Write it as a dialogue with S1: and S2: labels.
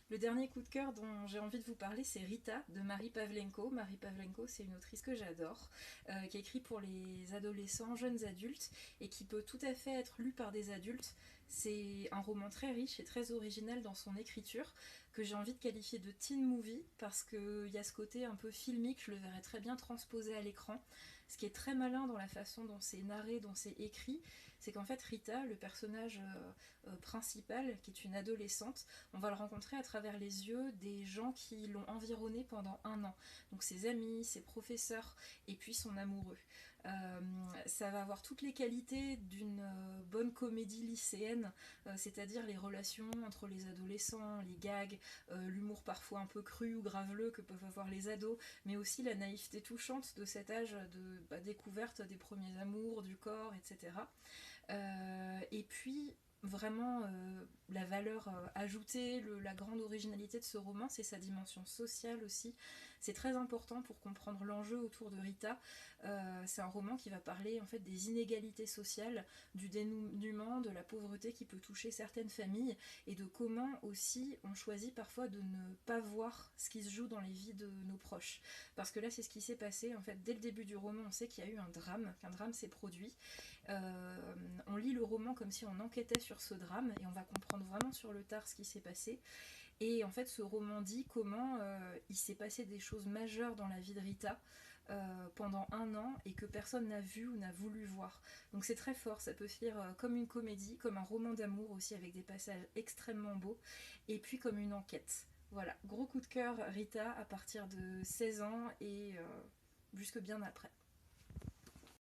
S1: Le dernier coup de cœur dont j'ai envie de vous parler, c'est Rita de Marie Pavlenko. Marie Pavlenko, c'est une autrice que j'adore, qui écrit pour les adolescents, jeunes adultes, et qui peut tout à fait être lue par des adultes. C'est un roman très riche et très original dans son écriture, que j'ai envie de qualifier de teen movie, parce qu'il y a ce côté un peu filmique, je le verrais très bien transposé à l'écran. Ce qui est très malin dans la façon dont c'est narré, dont c'est écrit, c'est qu'en fait Rita, le personnage principal, qui est une adolescente, on va le rencontrer à travers les yeux des gens qui l'ont environné pendant un an. Donc ses amis, ses professeurs et puis son amoureux. Euh, Ça va avoir toutes les qualités d'une bonne comédie lycéenne, c'est-à-dire les relations entre les adolescents, les gags, l'humour parfois un peu cru ou graveleux que peuvent avoir les ados, mais aussi la naïveté touchante de cet âge de découverte des premiers amours, du corps, etc. Et puis vraiment la valeur ajoutée, la grande originalité de ce roman, c'est sa dimension sociale aussi. C'est très important pour comprendre l'enjeu autour de Rita. C'est un roman qui va parler en fait des inégalités sociales, du dénouement, de la pauvreté qui peut toucher certaines familles et de comment aussi on choisit parfois de ne pas voir ce qui se joue dans les vies de nos proches. Parce que là, c'est ce qui s'est passé en fait dès le début du roman. On sait qu'il y a eu un drame, qu'un drame s'est produit. On lit le roman comme si on enquêtait sur ce drame et on va comprendre vraiment sur le tard ce qui s'est passé. Et en fait, ce roman dit comment il s'est passé des choses majeures dans la vie de Rita pendant un an et que personne n'a vu ou n'a voulu voir. Donc c'est très fort, ça peut se lire comme une comédie, comme un roman d'amour aussi avec des passages extrêmement beaux, et puis comme une enquête. Voilà, gros coup de cœur Rita à partir de 16 ans et jusque bien après.